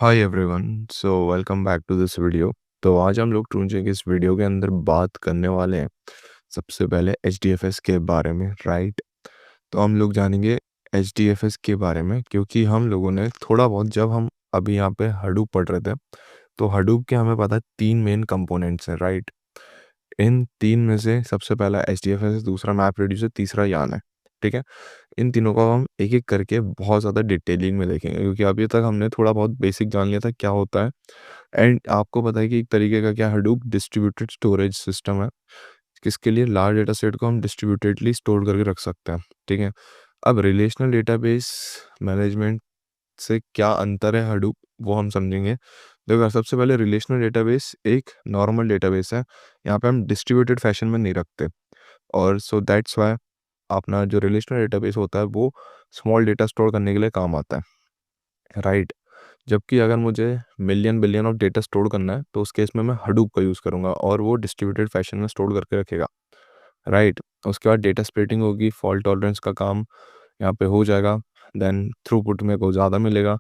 Hi everyone, so welcome back to this video. तो आज हम लोग टूंचे के इस वीडियो के अंदर बात करने वाले हैं सबसे पहले एचडीएफएस के बारे में, राइट। तो हम लोग जानेंगे एचडीएफएस के बारे में क्योंकि हम लोगों ने थोड़ा बहुत जब हम अभी यहाँ पे हडूप पढ़ रहे थे तो हडूप के हमें पता है तीन मेन कंपोनेंट्स हैं, राइट। इन तीन में से सबसे पहला एचडीएफएस, दूसरा मैप रेड्यूस है, तीसरा यान है, ठीक है। इन तीनों को हम एक-एक करके बहुत ज़्यादा डिटेलिंग में देखेंगे क्योंकि अभी तक हमने थोड़ा बहुत बेसिक जान लिया था क्या होता है। एंड आपको पता है कि एक तरीके का क्या हडूप डिस्ट्रीब्यूटेड स्टोरेज सिस्टम है, जिसके लिए लार्ज डेटा सेट को हम डिस्ट्रीब्यूटेडली स्टोर करके रख सकते हैं, ठीक है। अब रिलेशनल डेटाबेस मैनेजमेंट से क्या अंतर है हडूप, वो हम समझेंगे। देखो सबसे पहले रिलेशनल डेटाबेस एक नॉर्मल डेटाबेस है, यहाँ पे हम डिस्ट्रीब्यूटेड फैशन में नहीं रखते और सो दैट्स व्हाई अपना जो रिलेशनल डेटाबेस होता है वो स्मॉल डेटा स्टोर करने के लिए काम आता है, राइट। जबकि अगर मुझे million billion of data store करना है तो उस केस में मैं हडूप का यूज़ करूँगा और वो डिस्ट्रीब्यूटेड फैशन में स्टोर करके रखेगा, राइट। उसके बाद डेटा स्प्लिटिंग होगी, फॉल्ट टॉलरेंस का काम यहाँ पे हो जाएगा, देन थ्रूपुट मेरे को ज़्यादा मिलेगा,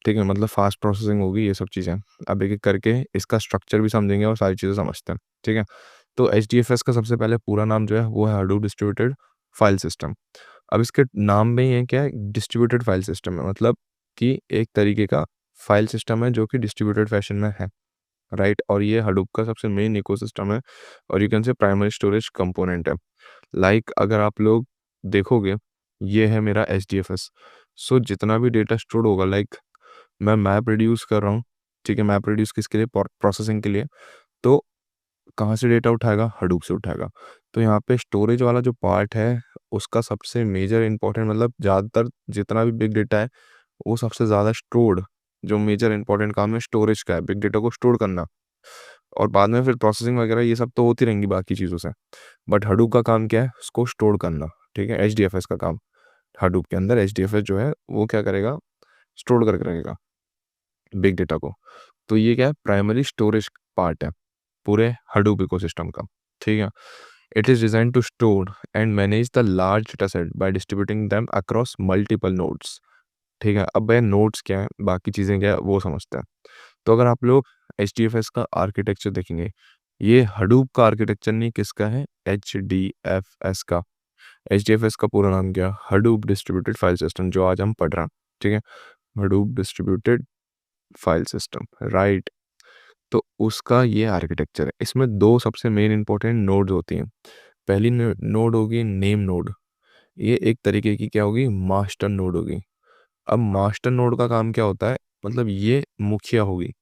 ठीक है, मतलब फास्ट प्रोसेसिंग होगी, ये सब चीज़ें। अब एक-एक करके इसका स्ट्रक्चर भी समझेंगे और सारी चीज़ें समझते हैं, ठीक है। तो एचडीएफएस का सबसे पहले पूरा नाम जो है वो है हडूप डिस्ट्रीब्यूटेड फाइल सिस्टम। अब इसके नाम में ही है क्या है, डिस्ट्रीब्यूटेड फाइल सिस्टम है, मतलब कि एक तरीके का फाइल सिस्टम है जो कि डिस्ट्रीब्यूटेड फैशन में है, राइट। और ये हडूप का सबसे मेन इकोसिस्टम है और you can say primary storage component है। लाइक अगर आप लोग देखोगे, ये है मेरा एचडीएफएस। सो जितना भी डेटा स्टोर होगा, लाइक मैं मैप रिड्यूस कर रहा हूँ, ठीक है। मैप रिड्यूस किसके लिए, प्रोसेसिंग के लिए। तो कहाँ से डेटा उठाएगा, हडूप से उठाएगा। तो यहाँ पे स्टोरेज वाला जो पार्ट है उसका सबसे मेजर इंपॉर्टेंट, मतलब ज़्यादातर जितना भी बिग डेटा है वो सबसे ज़्यादा स्टोर्ड, जो मेजर इंपॉर्टेंट काम है स्टोरेज का है, बिग डेटा को स्टोर करना। और बाद में फिर प्रोसेसिंग वगैरह ये सब तो होती रहेंगी बाकी चीज़ों से, बट हडूप का काम क्या है, उसको स्टोर करना, ठीक है। एचडीएफएस का काम, हडूप के अंदर एचडीएफएस जो है वो क्या करेगा, स्टोर करके रखेगा बिग डेटा को। तो ये क्या है, प्राइमरी स्टोरेज पार्ट है पूरे हडूप इकोसिस्टम का, ठीक है। It is design to store and manage the large data set by distributing them across multiple nodes, ठीक है। अब भाई नोड्स क्या है, बाकी चीज़ें क्या है वो समझते हैं। तो अगर आप लोग एचडीएफएस का आर्किटेक्चर देखेंगे, ये हडूप का आर्किटेक्चर नहीं, किसका है, एचडीएफएस का। एचडीएफएस का पूरा नाम क्या है, हडूप डिस्ट्रीब्यूटेड फाइल सिस्टम, जो आज हम पढ़ रहे हैं, ठीक है। Hadoop distributed file system, right. तो उसका ये आर्किटेक्चर है। इसमें दो सबसे मेन इंपॉर्टेंट नोड्स होती हैं। पहली नोड होगी नेम नोड, ये एक तरीके की क्या होगी, मास्टर नोड होगी। अब मास्टर नोड का काम क्या होता है, मतलब ये मुखिया होगी,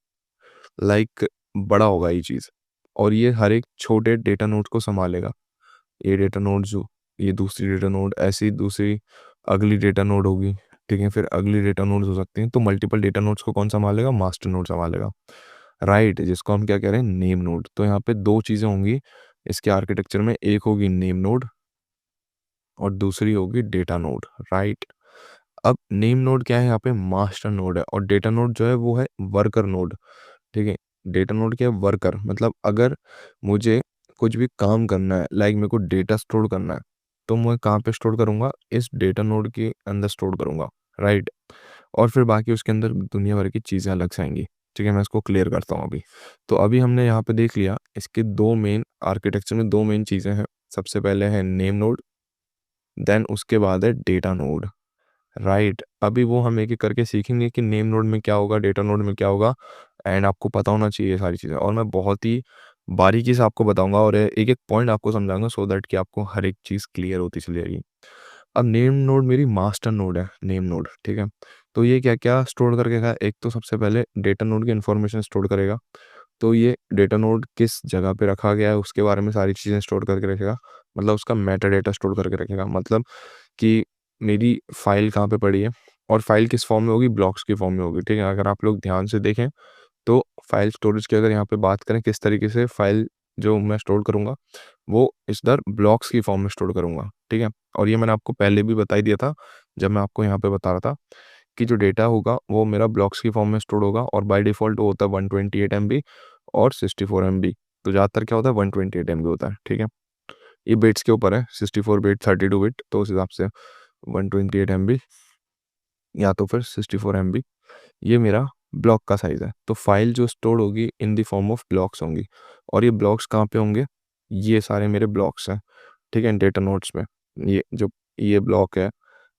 लाइक बड़ा होगा ये चीज़, और ये हर एक छोटे डेटा नोड को संभालेगा। ये डेटा नोड जो, ये दूसरी डेटा नोड, ऐसी दूसरी अगली डेटा नोड होगी, ठीक है। फिर अगली डेटा नोड्स हो सकती हैं, तो मल्टीपल डेटा नोड्स को कौन संभालेगा, मास्टर नोड संभालेगा, राइट। जिसको हम क्या कह रहे हैं, नेम नोड। तो यहाँ पे दो चीज़ें होंगी इसके आर्किटेक्चर में, एक होगी नेम नोड और दूसरी होगी डेटा नोड, राइट। अब नेम नोड क्या है, यहाँ पे मास्टर नोड है, और डेटा नोड जो है वो है वर्कर नोड, ठीक है। डेटा नोड क्या है, वर्कर, मतलब अगर मुझे कुछ भी काम करना है, लाइक मेरे को डेटा स्टोर करना है, तो मैं कहाँ पे स्टोर करूँगा, इस डेटा नोड के अंदर स्टोर करूँगा, राइट। और फिर बाकी उसके अंदर दुनिया भर की चीज़ें अलग से आएंगी, ठीक है। मैं इसको क्लियर करता हूँ अभी। तो अभी हमने यहाँ पे देख लिया इसके दो मेन आर्किटेक्चर में दो मेन चीज़ें हैं। सबसे पहले है नेम नोड, देन उसके बाद है डेटा नोड, राइट। अभी वो हम एक-एक करके सीखेंगे कि नेम नोड में क्या होगा, डेटा नोड में क्या होगा, एंड आपको पता होना चाहिए ये सारी चीज़ें, और मैं बहुत ही बारीकी से आपको बताऊँगा और एक-एक पॉइंट आपको समझाऊँगा सो दैट कि आपको हर एक चीज़ क्लियर होती चली जाएगी। अब नेम नोड मेरी मास्टर नोड है, नेम नोड, ठीक है। तो ये क्या-क्या स्टोर करके रखा है, एक तो सबसे पहले डेटा नोड की इन्फॉर्मेशन स्टोर करेगा। तो ये डेटा नोड किस जगह पे रखा गया है उसके बारे में सारी चीज़ें स्टोर करके रखेगा, मतलब उसका मेटा डेटा स्टोर करके रखेगा, मतलब कि मेरी फ़ाइल कहाँ पे पड़ी है, और फ़ाइल किस फ़ॉर्म में होगी, ब्लॉक्स की फ़ॉर्म में होगी, ठीक है। अगर आप लोग ध्यान से देखें तो फ़ाइल स्टोरेज की अगर यहाँ पे बात करें किस तरीके से फ़ाइल जो मैं स्टोर करूँगा, वो इस दर ब्लॉक्स की फ़ॉर्म में स्टोर करूँगा, ठीक है। और ये मैंने आपको पहले भी बता ही दिया था, जब मैं आपको यहाँ पे बता रहा था कि जो डेटा होगा वो मेरा ब्लॉक्स की फ़ॉर्म में स्टोर होगा, और बाय डिफ़ॉल्ट वो होता है 128 एमबी और 64 एमबी। तो ज़्यादातर क्या होता है, 128 एमबी होता है, ठीक है। ये बिट्स के ऊपर है, 64 बिट, 32 बिट, तो उस हिसाब से 128 एमबी या तो फिर 64 एमबी, ये मेरा ब्लॉक का साइज़ है। तो फाइल जो स्टोर होगी in the form of blocks होंगी, और ये ब्लॉक्स कहाँ पे होंगे? ये सारे मेरे ब्लॉक्स हैं, ठीक है? डेटा नोड्स में। ये ब्लॉक है,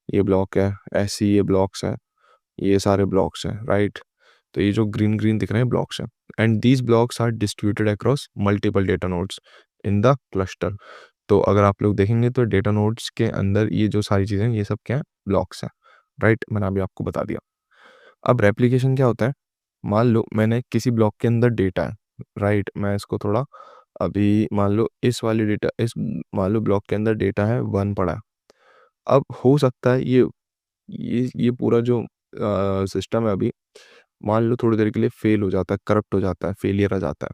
ये ब्लॉक है, ऐसे ही ये ब्लॉक्स हैं, ये सारे ब्लॉक्स हैं, राइट? तो ये जो ग्रीन ग्रीन दिख रहे हैं ब्लॉक्स हैं, and these blocks are distributed across multiple data nodes in the cluster. तो अगर आप लोग देखेंगे तो डेटा नोड्स के अंदर ये जो सारी चीज़ें हैं, ये सब क्या है? ब्लॉक्स हैं, राइट? मैंने अभी आपको बता दिया। अब रेप्लिकेशन क्या होता है? मान लो मैंने किसी ब्लॉक के अंदर डेटा है, राइट? मैं इसको थोड़ा अभी मान लो इस वाली डेटा इस मान लो ब्लॉक के अंदर डेटा है 1 पड़ा है। अब हो सकता है ये पूरा जो सिस्टम है अभी, मान लो थोड़ी देर के लिए फेल हो जाता है, करप्ट हो जाता है, फेलियर आ जाता है।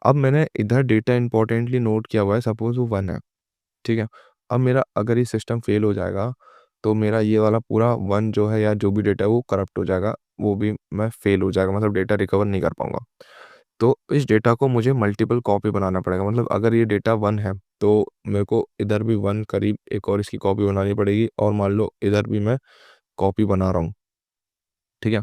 अब मैंने इधर डेटा इम्पोर्टेंटली नोट किया हुआ है, सपोज़ वो 1 है, ठीक है? अब मेरा अगर ये सिस्टम फेल हो जाएगा, तो मेरा ये वाला पूरा 1 जो है या जो भी डेटा है वो करप्ट हो जाएगा, वो भी मैं फेल हो जाएगा, मतलब डेटा रिकवर नहीं कर पाऊँगा। तो इस डेटा को मुझे मल्टीपल कॉपी बनाना पड़ेगा, मतलब अगर ये डेटा 1 है, तो मेरे को इधर भी 1 करीब एक और इसकी कॉपी बनानी पड़ेगी, और मान लो इधर भी मैं कॉपी बना रहा हूँ, ठीक है?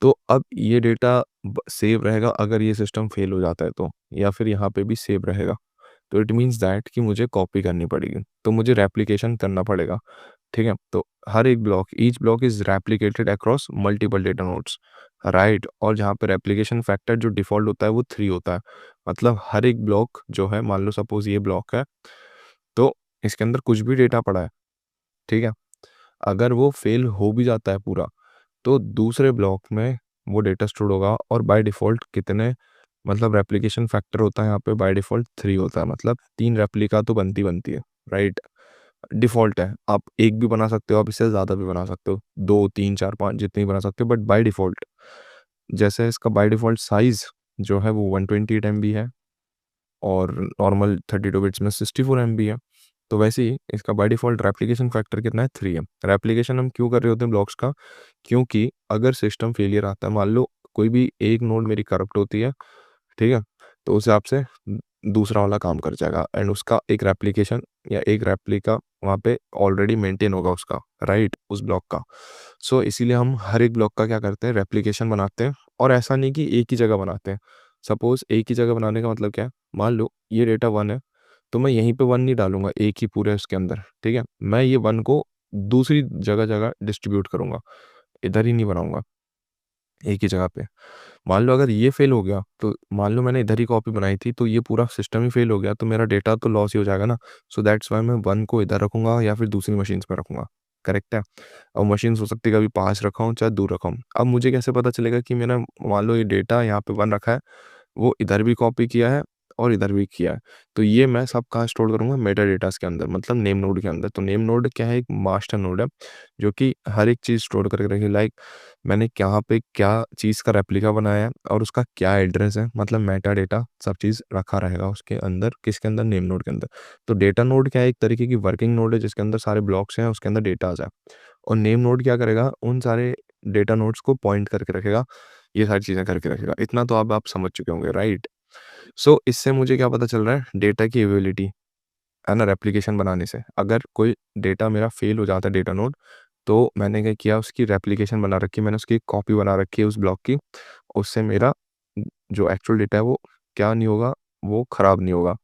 तो अब ये डेटा सेव रहेगा अगर ये सिस्टम फेल हो जाता है तो, या फिर यहाँ पे भी सेव रहेगा। तो इट मीन्स दैट कि मुझे कॉपी करनी पड़ेगी, तो मुझे रेप्लिकेशन करना पड़ेगा, ठीक है? तो हर एक block, each block is replicated across multiple data nodes, right? और जहाँ पे रेप्लिकेशन फैक्टर जो डिफ़ॉल्ट होता है वो 3 होता है। मतलब हर एक ब्लॉक जो है, मान लो सपोज़ ये ब्लॉक है, तो इसके अंदर कुछ भी डेटा पड़ा है, ठीक है? अगर वो फेल हो भी जाता है पूरा, तो दूसरे ब्लॉक में वो डेटा स्टोर होगा, और बाय डिफ़ॉल्ट कितने, मतलब रेप्लिकेशन फैक्टर होता है यहाँ पे बाय डिफ़ॉल्ट 3 होता है, मतलब 3 रेप्लिका तो बनती है, राइट? डिफ़ॉल्ट है, आप 1 भी बना सकते हो, आप इससे ज़्यादा भी बना सकते हो, 2, 3, 4, 5 जितनी बना सकते हो, बट बाय डिफ़ॉल्ट जैसे इसका बाय डिफ़ॉल्ट साइज़ जो है वो 128 एमबी है, और नॉर्मल 32 बिट्स में 64 एमबी है। तो वैसे ही इसका बाय डिफ़ॉल्ट रेप्लिकेशन फैक्टर कितना है? 3 है। रेप्लिकेशन हम क्यों कर रहे होते हैं ब्लॉक्स का? क्योंकि अगर सिस्टम फेलियर आता है, मान लो कोई भी एक नोड मेरी करप्ट होती है, ठीक है? तो उस हिसाब से दूसरा वाला काम कर जाएगा, एंड उसका एक रेप्लिकेशन या एक रेप्लिका वहाँ पे ऑलरेडी मेंटेन होगा उसका, राइट? उस ब्लॉक का। सो इसीलिए हम हर एक ब्लॉक का क्या करते हैं? रेप्लिकेशन बनाते हैं, और ऐसा नहीं कि एक ही जगह बनाते हैं। सपोज़ एक ही जगह बनाने का मतलब क्या है? मान लो ये डेटा 1 है, तो मैं यहीं पे 1 नहीं डालूँगा एक ही पूरे उसके अंदर, ठीक है? मैं ये 1 को दूसरी जगह-जगह डिस्ट्रीब्यूट करूँगा, इधर ही नहीं बनाऊँगा, एक ही जगह पे। मान लो अगर ये फ़ेल हो गया, तो मान लो मैंने इधर ही कॉपी बनाई थी, तो ये पूरा सिस्टम ही फ़ेल हो गया, तो मेरा डेटा तो लॉस ही हो जाएगा ना। सो दैट्स व्हाई मैं 1 को इधर रखूँगा या फिर दूसरी मशीन्स पे रखूँगा, करेक्ट है? और मशीन्स हो सकती है कभी पास रखा हूँ, चाहे दूर रखा हूँ। अब मुझे कैसे पता चलेगा कि मैंने, मान लो ये डेटा यहाँ पे 1 रखा है, वो इधर भी कॉपी किया है और इधर भी किया है। तो ये मैं सब कहाँ स्टोर करूँगा? मेटा डेटास के अंदर, मतलब नेम नोड के अंदर। तो नेम नोड क्या है? एक मास्टर नोड है, जो कि हर एक चीज़ स्टोर करके रखे, लाइक मैंने कहाँ पे क्या चीज़ का रेप्लिका बनाया है और उसका क्या एड्रेस है, मतलब मेटा डेटा सब चीज़ रखा रहेगा उसके अंदर, किसके अंदर? नेम नोड के अंदर। तो डेटा नोड क्या है? एक तरीके की वर्किंग नोड है जिसके अंदर सारे ब्लॉक्स हैं, उसके अंदर डेटाज़ है। और नेम नोड क्या करेगा? उन सारे डेटा नोड्स को पॉइंट करके रखेगा, ये सारी चीज़ें करके रखेगा। इतना तो अब आप समझ चुके होंगे, राइट? सो इससे मुझे क्या पता चल रहा है? डेटा की एबिलिटी, है ना, रेप्लिकेशन बनाने से। अगर कोई डेटा मेरा फ़ेल हो जाता है डेटा नोड, तो मैंने क्या किया? उसकी रेप्लिकेशन बना रखी है, मैंने उसकी एक कॉपी बना रखी है उस ब्लॉक की। उससे मेरा जो एक्चुअल डेटा है वो क्या नहीं होगा? वो खराब नहीं होगा।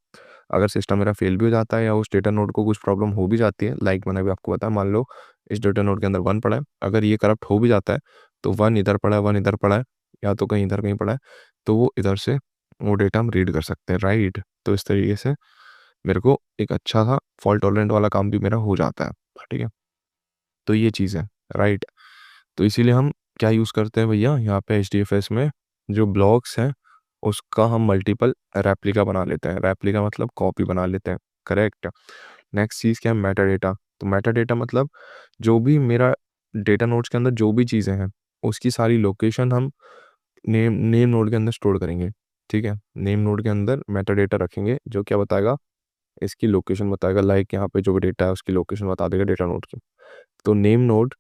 अगर सिस्टम मेरा फ़ेल भी हो जाता है या उस डेटा नोड को कुछ प्रॉब्लम हो भी जाती है, लाइक मैंने अभी आपको बताया, मान लो इस डेटा नोड के अंदर 1 पड़ा है, अगर ये करप्ट हो भी जाता है, तो 1 इधर पड़ा है, 1 इधर पड़ा है, या तो कहीं इधर कहीं पड़ा है, तो वो इधर से वो डेटा हम रीड कर सकते हैं, राइट? तो इस तरीके से मेरे को एक अच्छा-सा फ़ॉल्ट टॉलरेंट वाला काम भी मेरा हो जाता है, ठीक है? तो ये चीज़ है, राइट? तो इसीलिए हम क्या यूज़ करते हैं भैया, यहाँ पे एचडीएफएस में जो ब्लॉक्स हैं, उसका हम मल्टीपल रेप्लिका बना लेते हैं। रेप्लिका मतलब कॉपी बना लेते हैं, करेक्ट? नेक्स्ट चीज़ क्या है? Meta data. तो मेटा डेटा मतलब जो भी मेरा डेटा नोड्स के अंदर जो भी चीज़ें हैं, उसकी सारी लोकेशन हम नेम नेम नोड के अंदर स्टोर करेंगे, ठीक है? नेम नोड के अंदर मेटा डेटा रखेंगे, जो क्या बताएगा? इसकी लोकेशन बताएगा, लाइक यहाँ पे जो भी डेटा है उसकी लोकेशन बता देगा डेटा नोड की। तो नेम नोड,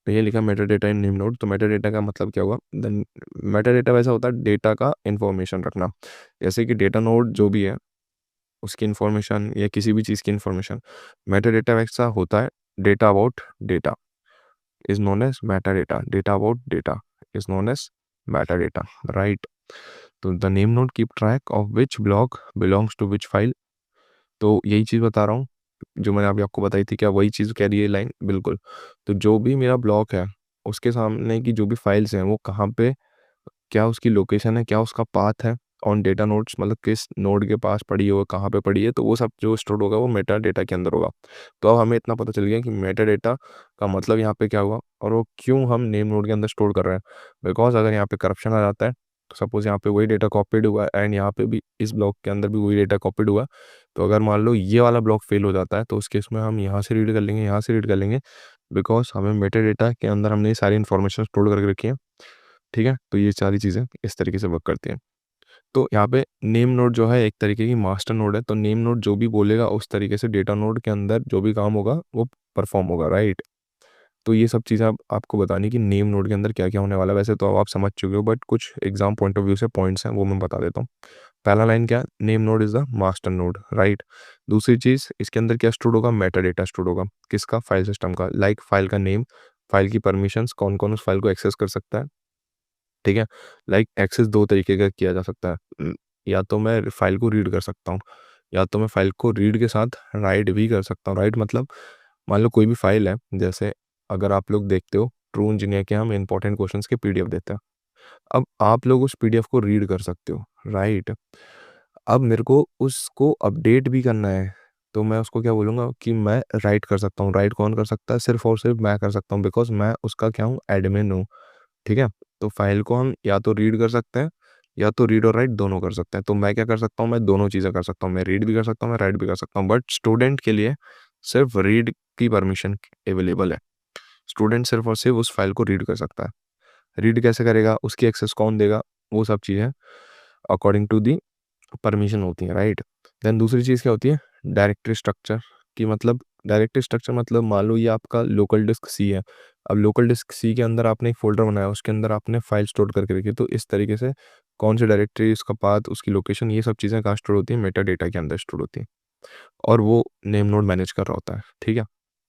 तो ये लिखा मेटाडेटा इन नेम नोड। तो मेटाडेटा का मतलब क्या हुआ? देन मेटाडेटा वैसा होता है डेटा का इन्फॉर्मेशन रखना। जैसे कि डेटा नोड जो भी है उसकी इन्फॉर्मेशन या किसी भी चीज़ की इन्फॉर्मेशन, मेटाडेटा वैसा होता है। Data about data is known as metadata, data about data is known as meta data, right. तो the name node keep track of which block belongs to which file. तो यही चीज़ बता रहा हूँ जो मैंने अभी आपको बताई थी, क्या वही चीज़ कह रही है लाइन? बिल्कुल। तो जो भी मेरा ब्लॉक है उसके सामने की जो भी फाइल्स हैं वो कहाँ पे, क्या उसकी लोकेशन है, क्या उसका पाथ है ऑन डेटा नोड्स, मतलब किस नोड के पास पड़ी है, वो कहाँ पे पड़ी है, तो वो सब जो स्टोर होगा वो मेटा डेटा के अंदर होगा। तो अब हमें इतना पता चल गया कि मेटा डेटा का मतलब यहाँ पे क्या हुआ और वो क्यों हम नेम नोड के अंदर स्टोर कर रहे हैं। बिकॉज अगर यहाँ पे करप्शन आ जाता है, तो सपोज यहाँ पे वही डेटा कॉपीड हुआ है एंड यहाँ पे भी इस ब्लॉक के अंदर भी वही डेटा कॉपीड हुआ, तो अगर मान लो ये वाला ब्लॉक फेल हो जाता है तो उस केस में हम यहाँ से रीड कर लेंगे, यहाँ से रीड कर लेंगे, बिकॉज हमें मेटा डेटा के अंदर हमने ये सारी इन्फॉर्मेशन स्टोर करके रखी है। ठीक है, तो ये सारी चीज़ें इस तरीके से वर्क करती हैं। तो यहाँ पे नेम नोड जो है एक तरीके की मास्टर नोड है, तो नेम नोड जो भी बोलेगा उस तरीके से डेटा नोड के अंदर जो भी काम होगा वो परफॉर्म होगा, राइट। तो ये सब चीज़ें आपको बतानी कि नेम नोड के अंदर क्या क्या होने वाला है। वैसे तो अब आप समझ चुके हो, बट कुछ एग्जाम पॉइंट ऑफ व्यू से पॉइंट्स हैं वो मैं बता देता हूँ। पहला लाइन क्या, name node is the master node, right. दूसरी चीज़ इसके अंदर क्या स्टोर होगा, मेटा डेटा स्टोर होगा, किसका, फाइल सिस्टम का, लाइक फाइल का नेम, फाइल की परमिशंस, कौन कौन उस फाइल को एक्सेस कर सकता है। ठीक है, लाइक एक्सेस दो तरीके का किया जा सकता है। या तो मैं फाइल को रीड कर सकता हूँ, या तो मैं फाइल को रीड के साथ राइट भी कर सकता हूँ, राइट। मतलब मान लो कोई भी फाइल है, जैसे अगर आप लोग देखते हो ट्रू इंजीनियर के हम इंपॉर्टेंट क्वेश्चंस के पीडीएफ देते हैं, अब आप लोग उस पीडीएफ को रीड कर सकते हो, राइट। अब मेरे को उसको अपडेट भी करना है, तो मैं उसको क्या बोलूँगा कि मैं राइट कर सकता हूँ। राइट कौन कर सकता है, सिर्फ और सिर्फ मैं कर सकता हूँ, बिकॉज मैं उसका क्या हूँ, एडमिन हूँ। ठीक है, तो फाइल को हम या तो रीड कर सकते हैं, या तो रीड और राइट दोनों कर सकते हैं। तो मैं क्या कर सकता हूँ, मैं दोनों चीज़ें कर सकता हूँ, मैं रीड भी कर सकता हूँ, मैं राइट भी कर सकता हूँ। बट स्टूडेंट के लिए सिर्फ रीड की परमिशन अवेलेबल है। स्टूडेंट सिर्फ और सिर्फ उस फाइल को रीड कर सकता है। रीड कैसे करेगा, उसकी एक्सेस कौन देगा, वो सब चीज़ें अकॉर्डिंग टू दी परमिशन होती है, राइट। देन दूसरी चीज़ क्या होती है, डायरेक्टरी स्ट्रक्चर की मतलब, डायरेक्टरी स्ट्रक्चर मतलब मान लो ये आपका लोकल डिस्क सी है। अब लोकल डिस्क सी के अंदर आपने एक फोल्डर बनाया, उसके अंदर आपने फाइल स्टोर करके रखी है, तो इस तरीके से कौन सी डायरेक्टरी, उसका पाथ, उसकी लोकेशन, ये सब चीज़ें कहाँ स्टोर होती हैं, मेटा डेटा के अंदर स्टोर होती हैं, और वो नेम नोड मैनेज कर रहा होता है। ठीक है,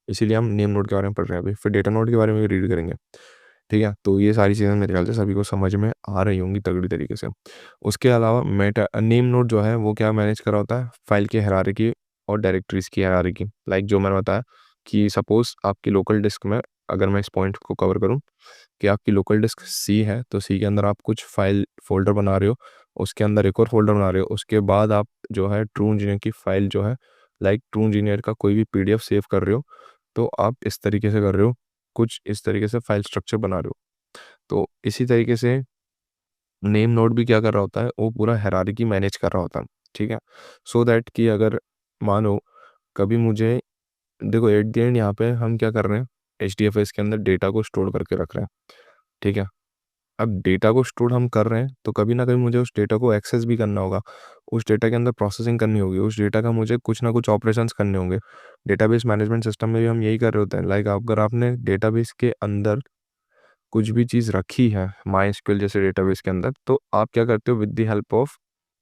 इसीलिए हम नेम नोड के बारे में पढ़ रहे हैं अभी, फिर डेटा नोड के बारे में भी रीड करेंगे। ठीक है, तो ये सारी चीज़ें मेरे ख्याल से सभी को समझ में आ रही होंगी तगड़ी तरीके से। उसके अलावा मेटा नेम नोड जो है वो क्या मैनेज कर रहा होता है, फाइल की हायरार्की और डायरेक्टरीज की हायरार्की। लाइक जो मैंने बताया कि सपोज आपकी लोकल डिस्क में, अगर मैं इस पॉइंट को कवर करूं कि आपकी लोकल डिस्क सी है, तो सी के अंदर आप कुछ फाइल फोल्डर बना रहे हो, उसके अंदर एक और फोल्डर बना रहे हो, उसके बाद आप जो है ट्रू इंजीनियर की फाइल जो है, लाइक ट्रू इंजीनियर का कोई भी पीडीएफ सेव कर रहे हो, तो आप इस तरीके से कर रहे हो, कुछ इस तरीके से फाइल स्ट्रक्चर बना रहे हो। तो इसी तरीके से नेम नोड भी क्या कर रहा होता है, वो पूरा हायरार्की मैनेज कर रहा होता है। ठीक है, सो दैट कि अगर मानो कभी मुझे, देखो एट द एंड यहाँ पे हम क्या कर रहे हैं, एचडीएफएस के अंदर डेटा को स्टोर करके रख रहे हैं। ठीक है, अब डेटा को स्टोर हम कर रहे हैं तो कभी ना कभी मुझे उस डेटा को एक्सेस भी करना होगा, उस डेटा के अंदर प्रोसेसिंग करनी होगी, उस डेटा का मुझे कुछ ना कुछ ऑपरेशंस करने होंगे। डेटाबेस मैनेजमेंट सिस्टम में भी हम यही कर रहे होते हैं। लाइक अगर आपने डेटाबेस के अंदर कुछ भी चीज़ रखी है माई एसक्यूएल जैसे डेटाबेस के अंदर, तो आप क्या करते हो, with the help of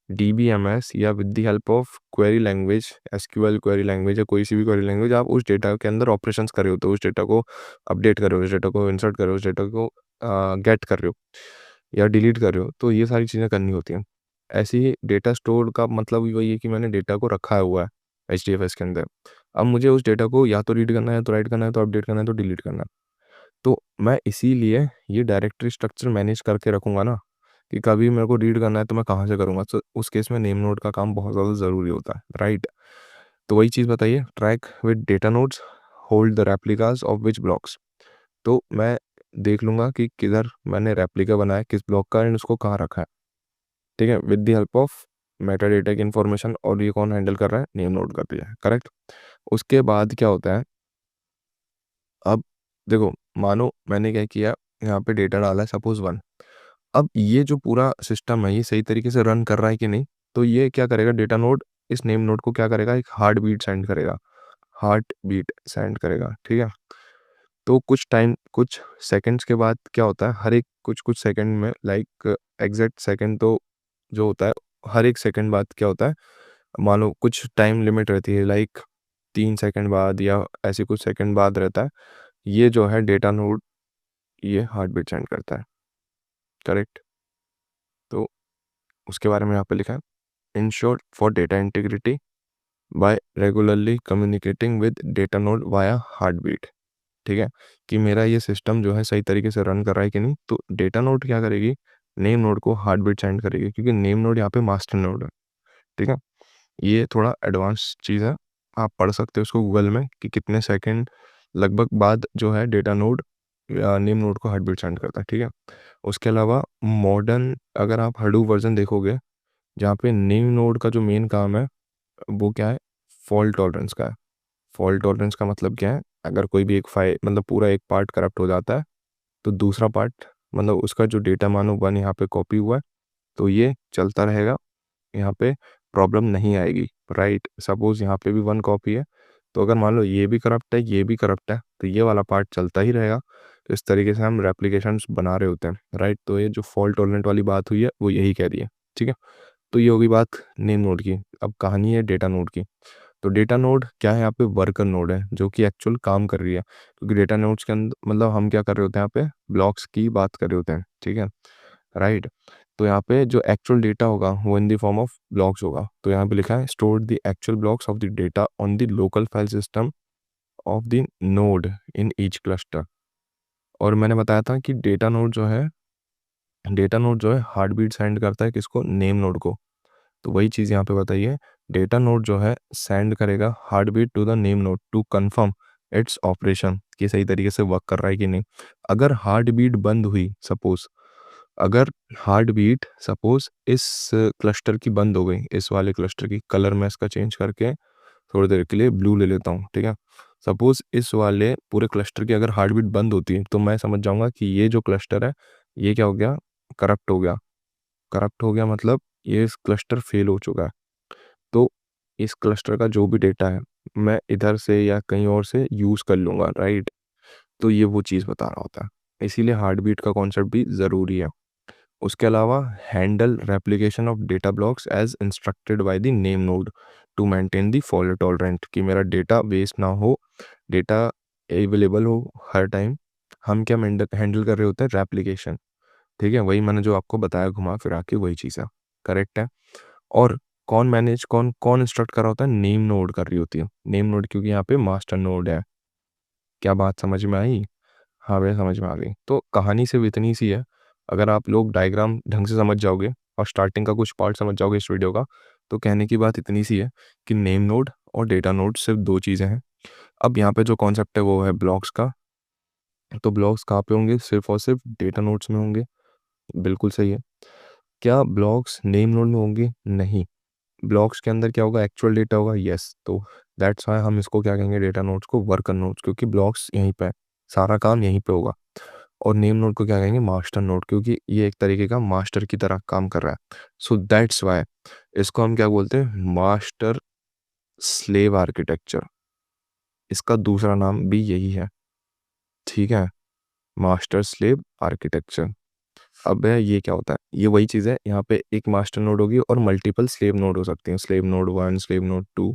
DBMS या with the help of query language, SQL query language या कोई सी भी क्वेरी लैंग्वेज, आप उस डेटा के अंदर ऑपरेशंस कर रहे हो, तो उस डेटा को अपडेट कर रहे हो, उस डेटा को इंसर्ट कर रहे हो, उस डेटा को गेट कर रहे हो या डिलीट कर रहे हो, तो ये सारी चीज़ें करनी होती हैं। ऐसे ही डेटा स्टोर का मतलब भी वही है कि मैंने डेटा को रखा हुआ है एचडीएफएस के अंदर। अब मुझे उस डेटा को या तो रीड करना है, या तो राइट करना है, तो अपडेट करना है, तो डिलीट करना है। तो मैं इसीलिए ये डायरेक्टरी स्ट्रक्चर मैनेज करके रखूँगा ना, कि कभी मेरे को रीड करना है तो मैं कहाँ से करूँगा? तो उस केस में नेम नोड का काम बहुत ज़्यादा ज़रूरी होता है, राइट? तो वही चीज़ बताइए, track with data nodes hold the replicas of which blocks. तो मैं देख लूँगा कि किधर मैंने रेप्लिका बनाया है, किस ब्लॉक का, एंड उसको कहाँ रखा है। ठीक है, with the help of Meta data की इन्फॉर्मेशन, और ये कौन हैंडल कर रहा है, नेम नोड कर दिया है, करेक्ट? उसके बाद क्या होता है, अब देखो मानो मैंने क्या किया, यहाँ पे डेटा डाला है सपोज 1। अब ये जो पूरा सिस्टम है ये सही तरीके से रन कर रहा है कि नहीं, तो ये क्या करेगा, डेटा नोड इस नेम नोड को क्या करेगा, एक हार्ट बीट सेंड करेगा, हार्ट बीट सेंड करेगा। ठीक है, तो कुछ टाइम, कुछ सेकंड्स के बाद क्या होता है, हर एक कुछ कुछ सेकंड में, लाइक एग्जैक्ट सेकंड तो जो होता है, हर एक सेकंड बाद क्या होता है, मान लो कुछ टाइम लिमिट रहती है, लाइक 3 सेकंड बाद या ऐसे कुछ सेकंड बाद रहता है, ये जो है डेटा नोड ये हार्ट बीट सेंड करता है। करेक्ट। तो उसके बारे में यहाँ पे लिखा है, in short for data integrity by regularly communicating with data node via heart beat. ठीक है, कि मेरा ये सिस्टम जो है सही तरीके से रन कर रहा है कि नहीं। तो डेटा नोड क्या करेगी, नेम नोड को हार्ट बीट सेंड करेगी, क्योंकि नेम नोड यहाँ पे मास्टर नोड है। ठीक है, ये थोड़ा एडवांस चीज़ है, आप पढ़ सकते हो उसको गूगल में कि कितने सेकंड लगभग बाद जो है डेटा नोड नेम नोड को हार्ट बीट सेंड करता है। ठीक है, उसके अलावा मॉडर्न अगर आप हडूप वर्जन देखोगे, जहाँ पे नेम नोड का जो मेन काम है वो क्या है, फॉल्ट टॉलरेंस का है। फॉल्ट टॉलरेंस का मतलब क्या है, अगर कोई भी एक फाइल मतलब पूरा एक पार्ट करप्ट हो जाता है, तो दूसरा पार्ट मतलब उसका जो डेटा मानो वन यहाँ पे कॉपी हुआ है, तो ये चलता रहेगा, यहाँ पे प्रॉब्लम नहीं आएगी। राइट, सपोज यहाँ पे भी वन कॉपी है, तो अगर मान लो ये भी करप्ट है ये भी करप्ट है, तो ये वाला पार्ट चलता ही रहेगा। तो इस तरीके से हम रेप्लिकेशंस बना रहे होते हैं। राइट, तो ये जो फॉल्ट टॉलरेंट वाली बात हुई है वो यही कह रही है। ठीक है, तो ये होगी बात नेम नोड की। अब कहानी है डेटा नोड की। तो डेटा नोड क्या है, यहाँ पे वर्कर नोड है जो कि एक्चुअल काम कर रही है, क्योंकि डेटा नोड्स के अंदर मतलब हम क्या कर रहे होते हैं, यहाँ पे ब्लॉक्स की बात कर रहे होते हैं। ठीक है, राइट। तो यहाँ पे जो एक्चुअल डेटा होगा वो in the form of blocks होगा। तो यहाँ पे लिखा है, store the actual blocks of the data on the local file system of the node in each cluster. और मैंने बताया था कि डेटा नोड जो है हार्ट बीट सेंड करता है किसको, नेम नोड को। तो वही चीज़ यहाँ पे बताइए, डेटा नोड जो है सेंड करेगा heart beat to the name node to confirm its operation, कि सही तरीके से वर्क कर रहा है कि नहीं। अगर हार्ट बीट बंद हुई सपोज, अगर हार्ट बीट सपोज इस क्लस्टर की बंद हो गई, इस वाले क्लस्टर की, कलर मैं इसका चेंज करके थोड़ी देर के लिए ब्लू ले लेता हूँ। ठीक है, सपोज इस वाले पूरे क्लस्टर की अगर हार्ट बीट बंद होती है, तो मैं समझ जाऊंगा कि ये जो क्लस्टर है ये क्या हो गया, करप्ट हो गया। करप्ट हो गया मतलब ये इस क्लस्टर फेल हो चुका है। तो इस क्लस्टर का जो भी डेटा है मैं इधर से या कहीं और से यूज़ कर लूँगा। राइट, तो ये वो चीज़ बता रहा होता है, इसीलिए हार्ट बीट का कॉन्सेप्ट भी ज़रूरी है। उसके अलावा handle replication of data blocks as instructed by the name node to maintain the fault tolerant, कि मेरा डेटा वेस्ट ना हो, डेटा अवेलेबल हो हर टाइम। हम क्या हैंडल कर रहे होते हैं, रेप्लिकेशन। ठीक है, वही मैंने जो आपको बताया घुमा फिरा के वही चीज़ है। करेक्ट है। और कौन कौन इंस्ट्रक्ट कर रहा होता है, नेम नोड कर रही होती है। नेम नोड क्योंकि यहाँ पे मास्टर नोड है। क्या बात समझ में आई? हाँ भैया समझ में आ गई। तो कहानी सिर्फ इतनी सी है, अगर आप लोग डायग्राम ढंग से समझ जाओगे और स्टार्टिंग का कुछ पार्ट समझ जाओगे इस वीडियो का, तो कहने की बात इतनी सी है कि नेम नोड और डेटा नोड सिर्फ दो चीज़ें हैं। अब यहाँ पे जो कॉन्सेप्ट है वो है ब्लॉक्स का। तो ब्लॉक्स कहाँ पे होंगे, सिर्फ और सिर्फ डेटा नोड्स में होंगे। बिल्कुल सही है। क्या ब्लॉक्स नेम नोड में होंगे? नहीं। ब्लॉक्स के अंदर क्या होगा, एक्चुअल डेटा होगा। यस, तो दैट्स वाई हम इसको क्या कहेंगे, डेटा नोड्स को वर्कर नोड्स, क्योंकि ब्लॉक्स यहीं पे है, सारा काम यहीं पे होगा। और नेम नोड को क्या कहेंगे, मास्टर नोड, क्योंकि ये एक तरीके का मास्टर की तरह काम कर रहा है। सो दैट्स वाई इसको हम क्या बोलते हैं, मास्टर स्लेव आर्किटेक्चर। इसका दूसरा नाम भी यही है। ठीक है, मास्टर स्लेव आर्किटेक्चर। अब है ये क्या होता है, ये वही चीज़ है, यहाँ पे एक मास्टर नोड होगी और मल्टीपल स्लेव नोड हो सकते हैं, स्लेव नोड 1, स्लेव नोड 2।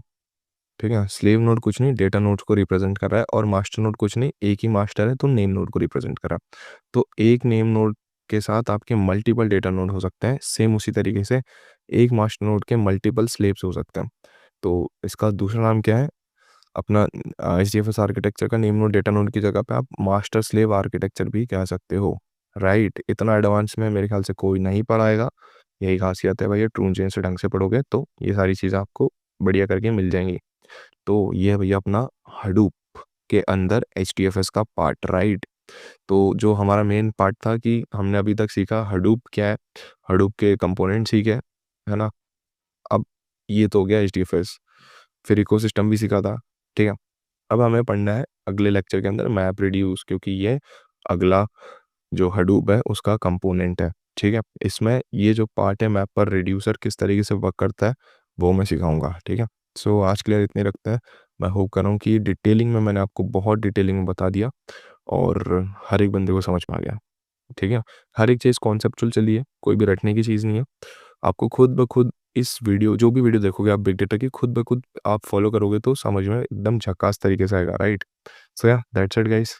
ठीक है, स्लेव नोड कुछ नहीं, डेटा नोड्स को रिप्रेजेंट कर रहा है, और मास्टर नोड कुछ नहीं, एक ही मास्टर है तो नेम नोड को रिप्रेजेंट कर रहा है। तो एक नेम नोड के साथ आपके मल्टीपल डेटा नोड हो सकते हैं। सेम उसी तरीके से एक मास्टर नोड के मल्टीपल स्लेव्स हो सकते हैं। तो इसका दूसरा नाम क्या है, अपना HDFS आर्किटेक्चर का नेम नोड डेटा नोड की जगह पे आप मास्टर स्लेव आर्किटेक्चर भी कह सकते हो। राइट, इतना एडवांस में मेरे ख्याल से कोई नहीं पढ़ाएगा। यही खासियत है भैया, ट्रूनचेन से ढंग से पढ़ोगे तो ये सारी चीज़ें आपको बढ़िया करके मिल जाएंगी। तो ये है भैया अपना हडूप के अंदर HDFS का पार्ट। राइट, तो जो हमारा मेन पार्ट था कि हमने अभी तक सीखा हडूप क्या है, हडूप के कंपोनेंट सीखे, है ना। अब ये तो हो गया HDFS, फिर इकोसिस्टम भी सीखा था। ठीक है, अब हमें पढ़ना है अगले लेक्चर के अंदर मैप रिड्यूस, क्योंकि ये अगला जो हडूप है उसका कंपोनेंट है। ठीक है, इसमें ये जो पार्ट है मैप पर रिड्यूसर किस तरीके से वर्क करता है वो मैं सिखाऊंगा। ठीक है, सो आज के लिए इतने रखते हैं। मैं होप कर रहा हूँ कि डिटेलिंग में मैंने आपको बहुत डिटेलिंग में बता दिया और हर एक बंदे को समझ में आ गया। ठीक है, हर एक चीज़ कॉन्सेप्चुअल चली है, कोई भी रटने की चीज़ नहीं है। आपको खुद ब खुद इस वीडियो, जो भी वीडियो देखोगे आप बिग डेटा की, खुद ब खुद आप फॉलो करोगे तो समझ में एकदम झकास तरीके से आएगा। राइट, सो या दैट्स इट गाइस।